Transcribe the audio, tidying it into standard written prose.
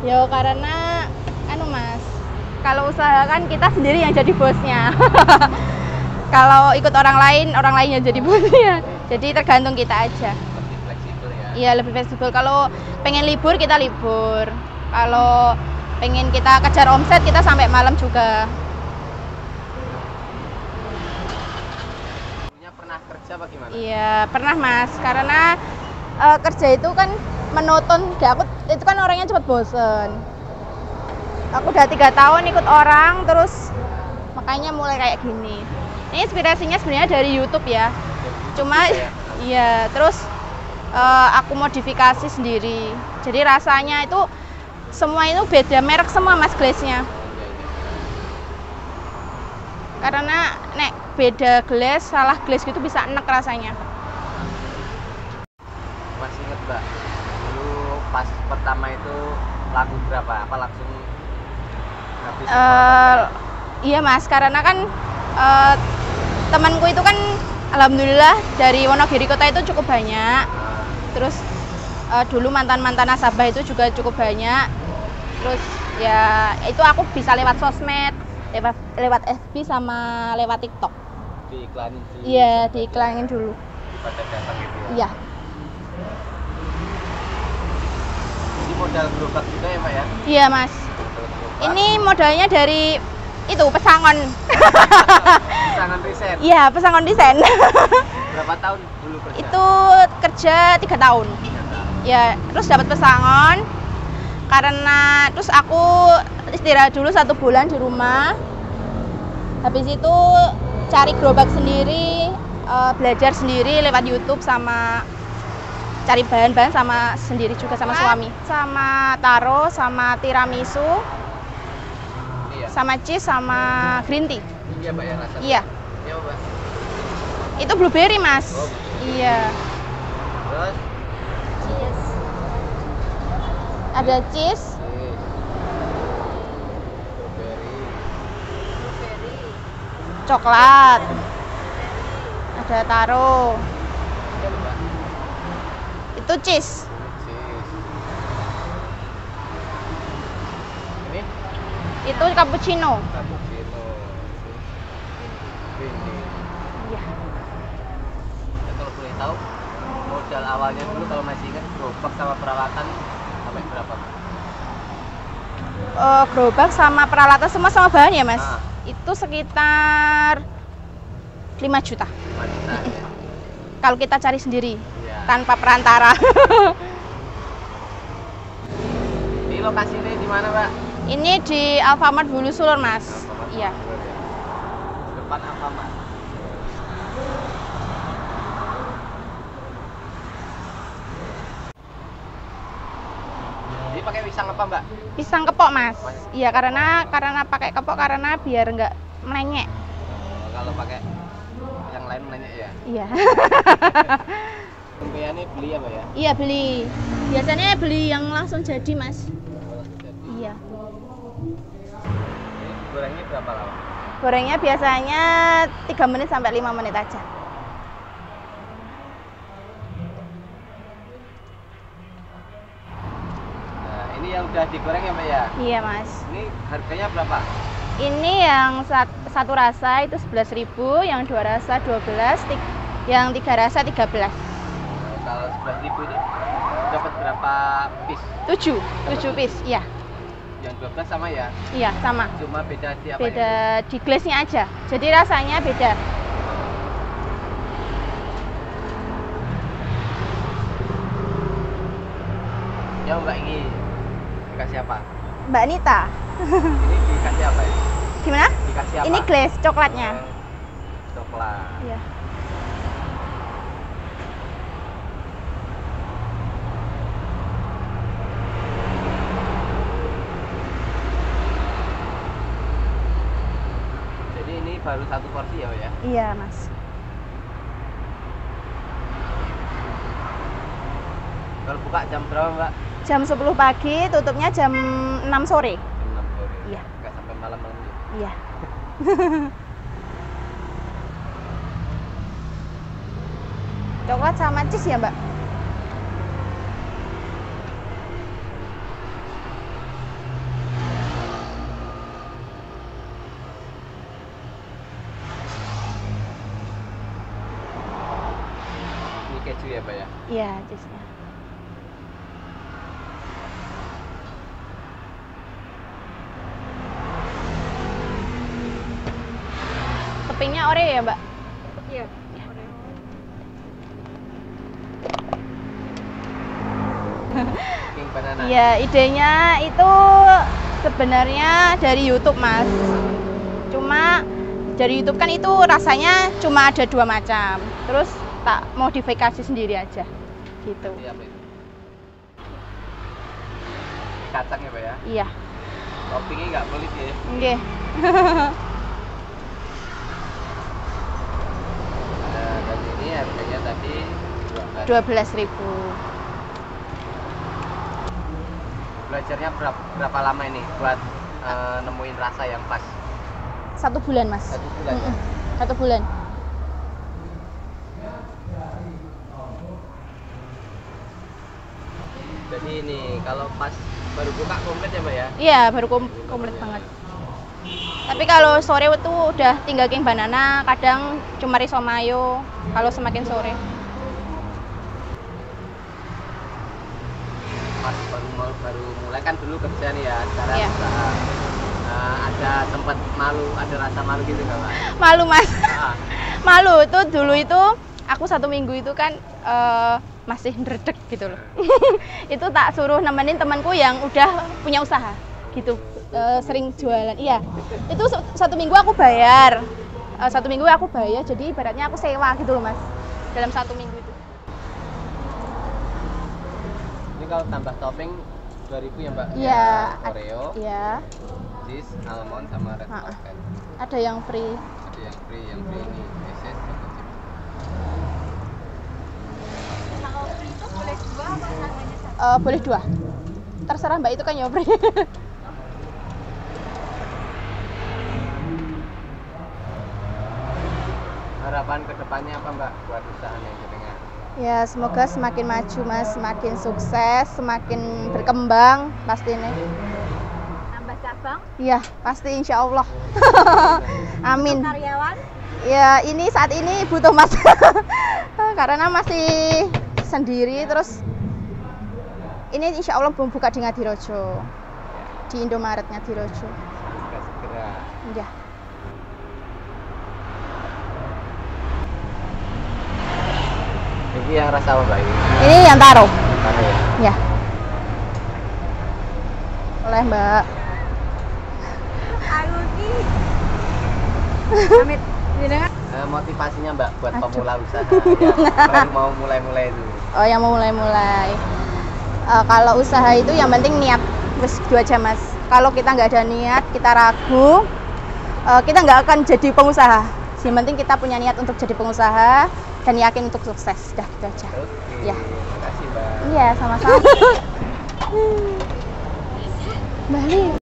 Ya karena anu Mas, kalau usaha kan kita sendiri yang jadi bosnya. Kalau ikut orang lain yang jadi bosnya. Jadi tergantung kita aja. Lebih fleksibel ya. Iya, lebih fleksibel. Kalau pengen libur kita libur. Kalau pengen kita kejar omset kita sampai malam juga. Punya pernah kerja apa gimana? Iya, pernah Mas. Karena kerja itu kan monoton. Aku itu kan orangnya cepet bosen. Aku udah 3 tahun ikut orang, terus makanya mulai kayak gini. Ini inspirasinya sebenarnya dari YouTube ya. Cuma iya, terus aku modifikasi sendiri. Jadi rasanya itu semua itu beda merek semua Mas glassnya. Karena nek beda glass, salah glass gitu bisa enek rasanya. Masih inget Mbak, dulu pas pertama itu laku berapa? Apa langsung habis semua? Iya Mas, karena kan temanku itu kan alhamdulillah dari Wonogiri kota itu cukup banyak. Terus dulu mantan-mantan nasabah itu juga cukup banyak. Terus ya itu aku bisa lewat sosmed, lewat FB sama lewat TikTok. Diiklanin dulu. Iya, diiklanin dulu. Pada datang gitu ya. Iya. Ini modal gerobak juga ya Mbak ya? Iya Mas. Modal gerobak. Ini modalnya dari itu pesangon. Pesangon riset. Iya, pesangon desain. Berapa tahun dulu kerja? Itu kerja 3 tahun. Ya, terus dapat pesangon. Karena terus aku istirahat dulu 1 bulan di rumah. Habis itu cari gerobak sendiri, belajar sendiri lewat YouTube sama cari bahan-bahan sama sendiri juga sama suami. Sama taro, sama tiramisu, Iya. sama cheese, sama green tea. Iya Mbak ya rasanya. Iya. Iya Mbak. Itu blueberry Mas. Oh, Iya. terus Cheese. Ada cheese, strawberry. coklat, ada taro, Iya Mbak. itu cheese. Ini Itu cappuccino. cappuccino. Ini. Iya. Ya, kalau boleh tahu modal awalnya dulu kalau masih ingat gerobak sama peralatan sampai berapa? Gerobak sama peralatan semua sama bahan ya Mas. Ah. Itu sekitar 5 juta. 5 juta ya. Kalau kita cari sendiri Iya. tanpa perantara. Ini lokasinya di mana Mbak? Ini di Alfamart Hulu Sulur Mas. Alfamart Iya. Sulur ya. Depan Alfamart. Jadi pakai pisang apa Mbak? Pisang kepok Mas. Iya karena pakai kepok karena biar nggak melenyek. Kalau pakai yang lain nanya ya. Iya. Tempeannya beli ya Mbak ya? Iya beli. Biasanya beli yang langsung jadi Mas. Jadi, Iya. ini gorengnya berapa lama? Gorengnya biasanya 3 menit sampai 5 menit aja. Nah, ini yang udah digoreng ya Mbak ya? Iya Mas. Ini harganya berapa? Ini yang satu rasa itu 11.000, yang 2 rasa 12, yang 3 rasa 13. Nah, kalau 11.000 itu dapat berapa piece? 7 piece, iya. Yang 12 sama ya? Iya, sama. Cuma beda di apa Beda ya? di glassnya aja. Jadi rasanya beda. Ya Mbak ini dikasih apa? Mbak Nita. Ini dikasih apa ya? Gimana? Dikasih apa? Ini glass coklatnya. Coklat. Iya. Jadi ini baru 1 porsi ya Mbak ya? Iya, Mas. Kalau buka jam berapa Mbak? Jam 10 pagi, tutupnya jam 6 sore. Jam 6 sore. Iya. Nggak sampai malam-malam ya? Iya. Coklat sama cheese ya, Mbak? ya Mbak ya? Iya, cheese-nya. Toppingnya Oreo ya Mbak? Iya. King banana. Iya, idenya itu sebenarnya dari YouTube Mas. Cuma dari YouTube kan itu rasanya cuma ada 2 macam. Terus tak modifikasi sendiri aja, gitu. Iya Mbak. Kacang ya Mbak ya? Iya. Toppingnya nggak pelit ya? Oke. Dan ini harganya tadi 12.000. Belajarnya berapa lama ini buat nemuin rasa yang pas? 1 bulan Mas. 1 bulan ya? 1 bulan. Jadi ini kalau pas baru buka komplit ya Mbak ya? Iya, baru komplit banget. Tapi kalau sore itu udah tinggal king banana, kadang cuma riso mayo kalau semakin sore. Pas baru mulai kan dulu kerja nih ya, sekarang Iya. usaha. Ada sempat malu, ada rasa malu gitu nggak Mbak? Malu Mas. Ah, Malu tuh dulu itu aku 1 minggu itu kan masih ndredeg gitu loh. Itu tak suruh nemenin temanku yang udah punya usaha gitu. Sering jualan. Iya. Itu 1 minggu aku bayar. 1 minggu aku bayar, jadi ibaratnya aku sewa gitu loh Mas. Dalam 1 minggu itu. Ini kalau tambah topping 2.000 ya Mbak? Iya. Oreo, Iya. cheese, almond sama red Ah, ah. velvet. Ada yang free. Ada yang free ini SS chocolate chip. Kalau free itu boleh 2 apa harganya 1? Boleh 2. Terserah Mbak, itu kan ya free. Harapan kedepannya apa Mbak buat usahanya jenengan? Ya, semoga semakin maju Mas, semakin sukses, semakin berkembang pastinya. Nambah cabang, Iya, pasti insya Allah. Amin. karyawan, Ya, ini saat ini butuh Mas. Karena masih sendiri, terus ini insya Allah belum buka di Ngadirojo. Di Indomaret Ngadirojo. Semoga segera. Ya. Ini yang rasa apa Mbak ini? Ini yang taro. Karena ya. Ya. Oleh Mbak. ayo ki. Amit, jenengan Motivasinya Mbak buat Aduh. pemula usaha yang baru mau mulai-mulai itu. Oh, yang mau mulai-mulai. Kalau usaha itu yang penting niat. Terus itu aja Mas. Kalau kita nggak ada niat, kita ragu, kita nggak akan jadi pengusaha. Yang penting kita punya niat untuk jadi pengusaha dan yakin untuk sukses. Dah gitu aja. Oke. Ya. Terima kasih Mbak. Iya, sama-sama. Balik.